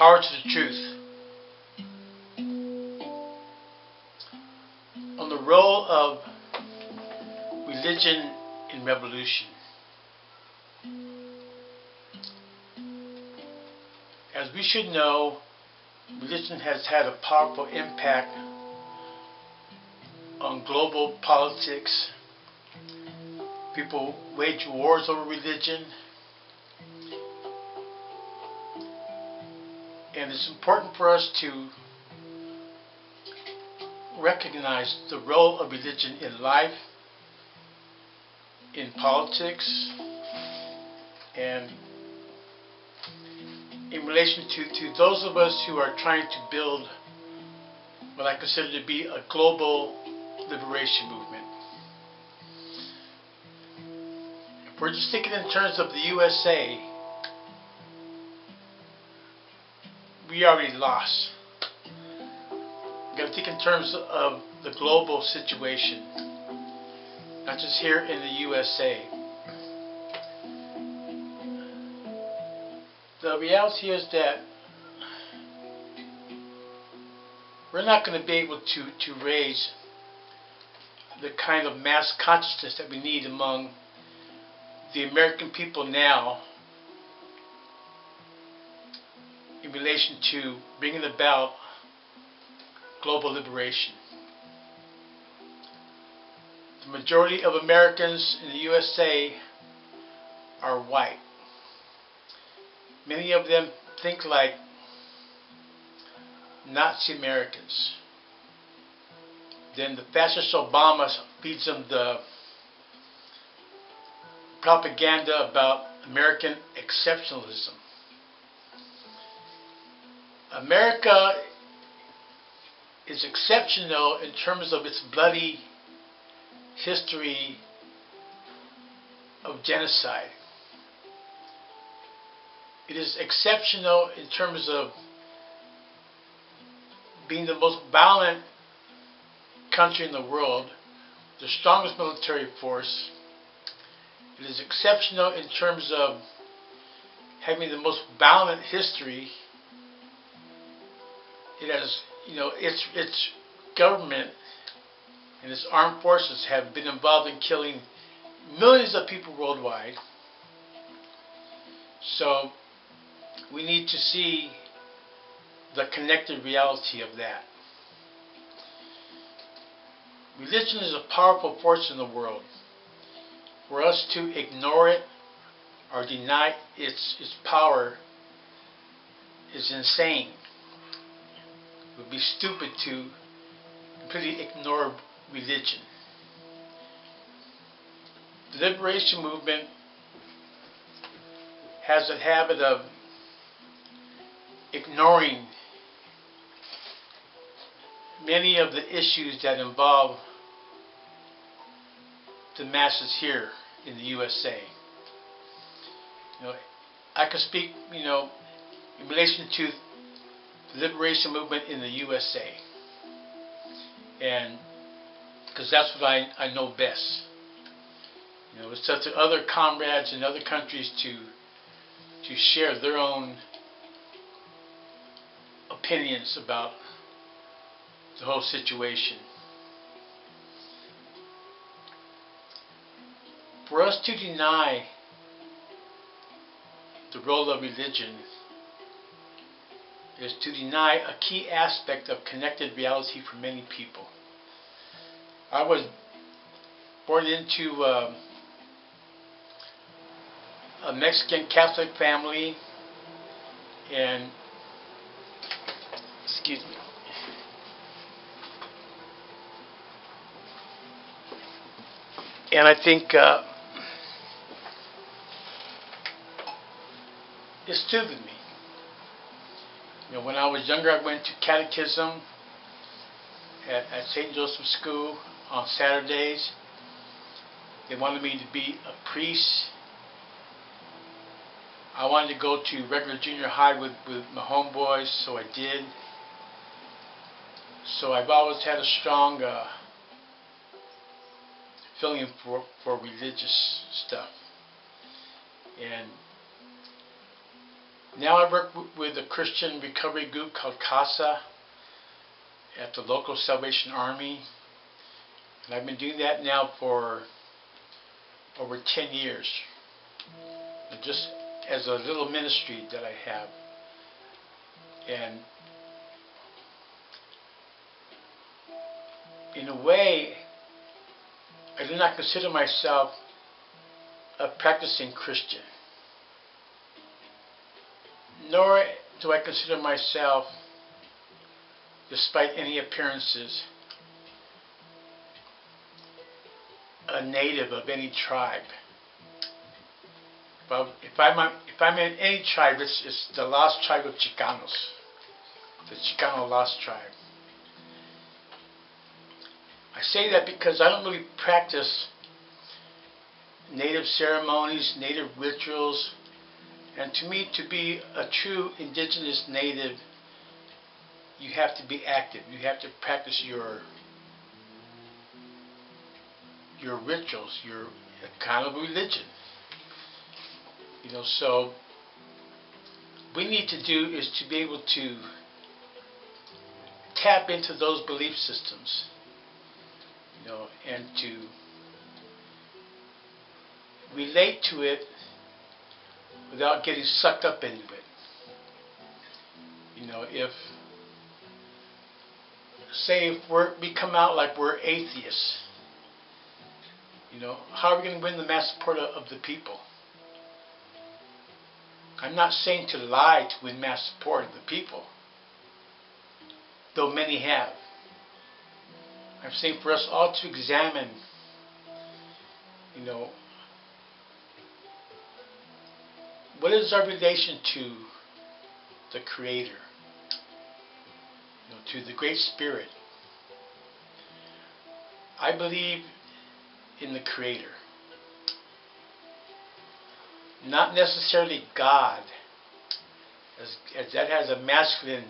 Power to the truth. On the role of religion in revolution. As we should know, religion has had a powerful impact on global politics. People wage wars over religion. And it's important for us to recognize the role of religion in life, in politics, and in relation to those of us who are trying to build what I consider to be a global liberation movement. If we're just thinking in terms of the USA, we already lost. We've got to think in terms of the global situation, not just here in the USA. The reality is that we're not going to be able to raise the kind of mass consciousness that we need among the American people now in relation to bringing about global liberation. The majority of Americans in the USA are white. Many of them think like Nazi Americans. Then the fascist Obama feeds them the propaganda about American exceptionalism. America is exceptional in terms of its bloody history of genocide. It is exceptional in terms of being the most violent country in the world, the strongest military force. It is exceptional in terms of having the most violent history. It has, its government and its armed forces have been involved in killing millions of people worldwide. So we need to see the connected reality of that. Religion is a powerful force in the world. For us to ignore it or deny its power is insane. It would be stupid to completely ignore religion. The liberation movement has a habit of ignoring many of the issues that involve the masses here in the USA. I can speak, in relation to the liberation movement in the USA, and because that's what I know best. It's up to other comrades in other countries to share their own opinions about the whole situation. For us to deny the role of religion is to deny a key aspect of connected reality for many people. I was born into a Mexican Catholic family, and excuse me. And I think it soothed me. When I was younger, I went to catechism at St. Joseph's School on Saturdays. They wanted me to be a priest. I wanted to go to regular junior high with my homeboys, so I did. So I've always had a strong feeling for religious stuff. And now I work with a Christian recovery group called CASA at the local Salvation Army. And I've been doing that now for over 10 years. Just as a little ministry that I have. And in a way, I do not consider myself a practicing Christian. Nor do I consider myself, despite any appearances, a native of any tribe. But if I'm in any tribe, it's the lost tribe of Chicanos, the Chicano lost tribe. I say that because I don't really practice native ceremonies, native rituals, and to me, to be a true indigenous native, you have to be active. You have to practice your rituals, your kind of religion. You know, so what we need to do is to be able to tap into those belief systems, you know, and to relate to it without getting sucked up into it. You know, if we come out like we're atheists, you know, how are we going to win the mass support of the people? I'm not saying to lie to win mass support of the people, though many have. I'm saying for us all to examine, you know, what is our relation to the Creator, you know, to the Great Spirit. I believe in the Creator. Not necessarily God, as that has a masculine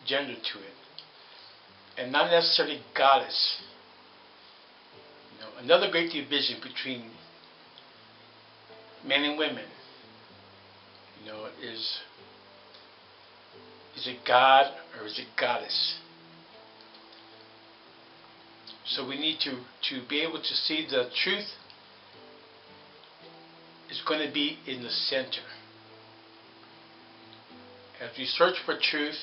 gender to it, and not necessarily Goddess. You know, another great division between men and women, you know, is it God or is it Goddess? So we need to be able to see the truth is going to be in the center. As we search for truth,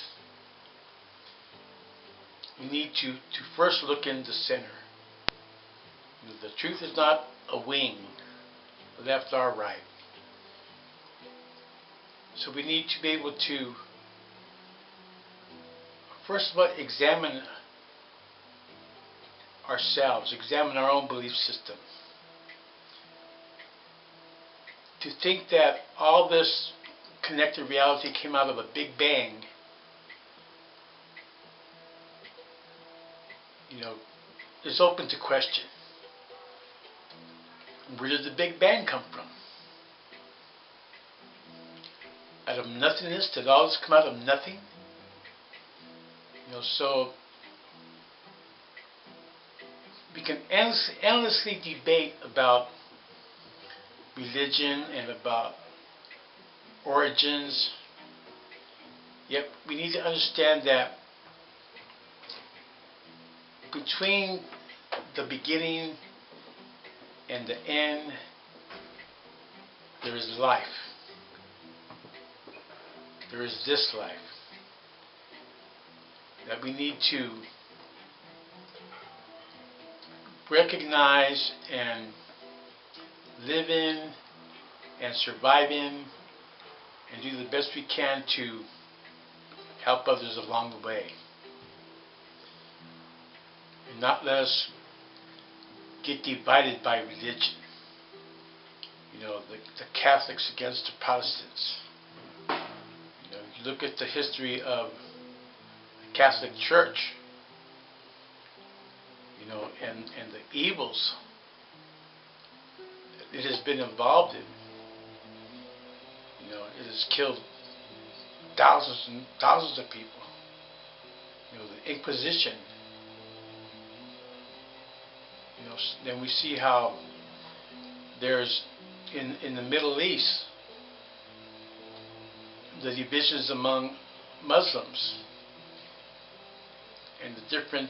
we need to first look in the center. You know, the truth is not a wing, left or right. So we need to be able to, first of all, examine ourselves, examine our own belief system. To think that all this connected reality came out of a big bang, you know, is open to question. Where did the Big Bang come from? Out of nothingness? Did all this come out of nothing? You know, so we can endlessly debate about religion and about origins. Yet we need to understand that between the beginning and the end, there is life. There is this life that we need to recognize and live in and survive in and do the best we can to help others along the way. And not let us get divided by religion. You know, the Catholics against the Protestants. You know, you look at the history of the Catholic Church, you know, and the evils it has been involved in. You know, it has killed thousands and thousands of people. You know, the Inquisition. You know, then we see how there's in the Middle East the divisions among Muslims and the different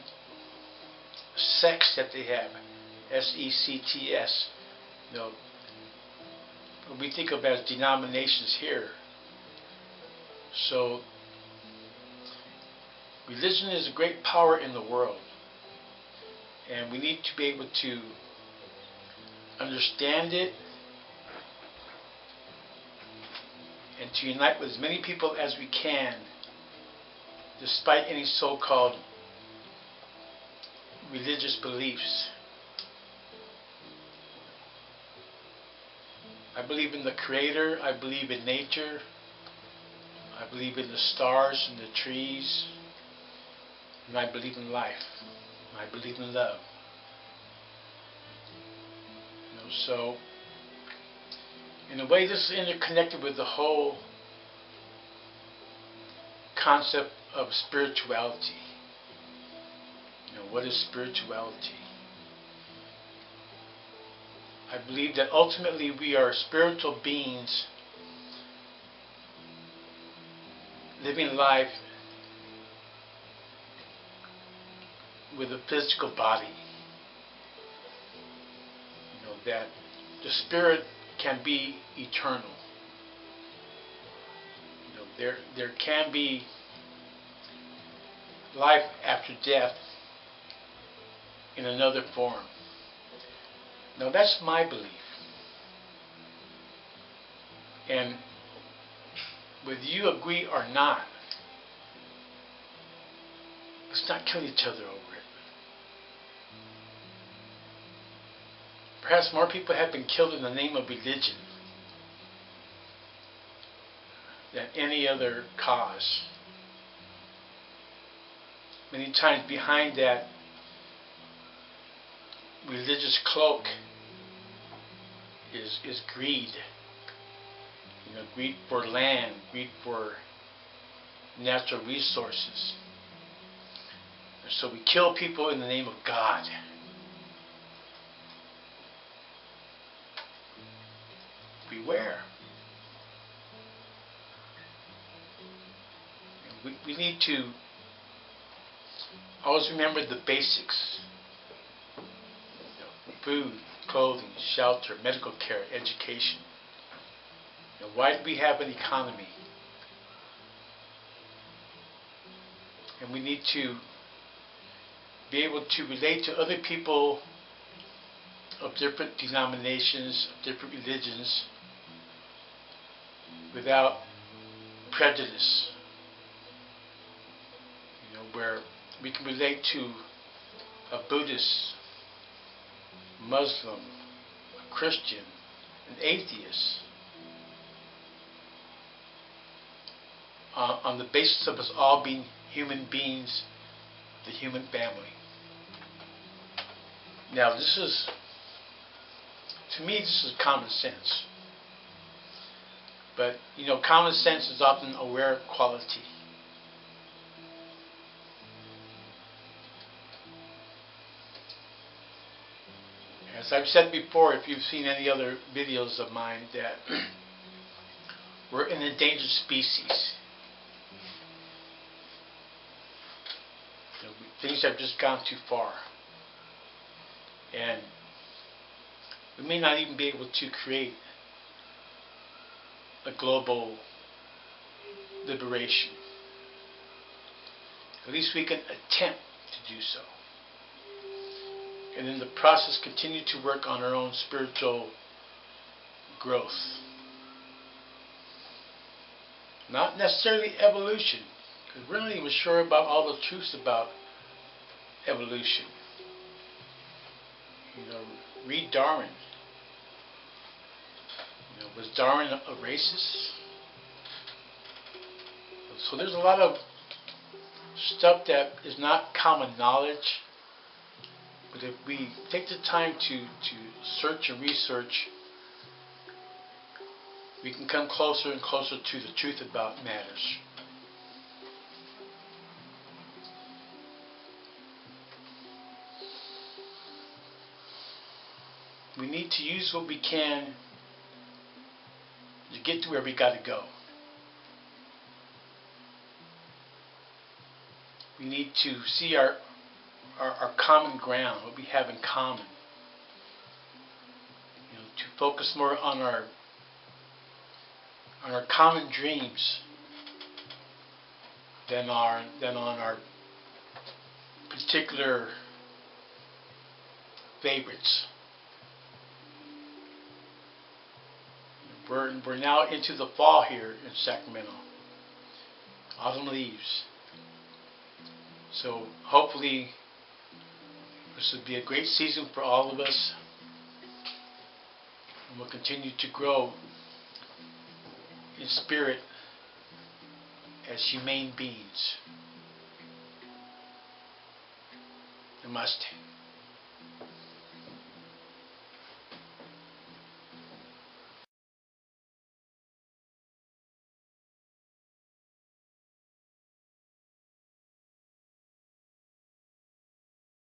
sects that they have, S-E-C-T-S, you know, what we think of as denominations here. So religion is a great power in the world, and we need to be able to understand it and to unite with as many people as we can, despite any so-called religious beliefs. I believe in the Creator, I believe in nature, I believe in the stars and the trees, and I believe in life, I believe in love. You know, so in a way, this is interconnected with the whole concept of spirituality. You know, what is spirituality? I believe that ultimately we are spiritual beings living life with a physical body. You know, that the spirit can be eternal. You know, there can be life after death in another form. Now that's my belief. And whether you agree or not, let's not kill each other over it. Perhaps more people have been killed in the name of religion than any other cause. Many times behind that religious cloak is greed. You know, greed for land, greed for natural resources. And so we kill people in the name of God. Beware. We need to always remember the basics. You know, food, clothing, shelter, medical care, education. You know, why do we have an economy? And we need to be able to relate to other people of different denominations, of different religions, without prejudice. You know, where we can relate to a Buddhist, Muslim, a Christian, an atheist, on the basis of us all being human beings, the human family. Now this is, to me, this is common sense. But, you know, common sense is often a rare quality. As I've said before, if you've seen any other videos of mine, that we're an endangered species. You know, things have just gone too far. And we may not even be able to create a global liberation. At least we can attempt to do so. And in the process continue to work on our own spiritual growth. Not necessarily evolution, because we're not even sure about all the truths about evolution. You know, read Darwin. You know, was Darwin a racist? So there's a lot of stuff that is not common knowledge. But if we take the time to search and research, we can come closer and closer to the truth about matters. We need to use what we can to get to where we got to go. We need to see our common ground, what we have in common. You know, to focus more on our common dreams than on our particular favorites. We're now into the fall here in Sacramento. Autumn leaves. So hopefully this will be a great season for all of us, and we'll continue to grow in spirit as humane beings. Namaste.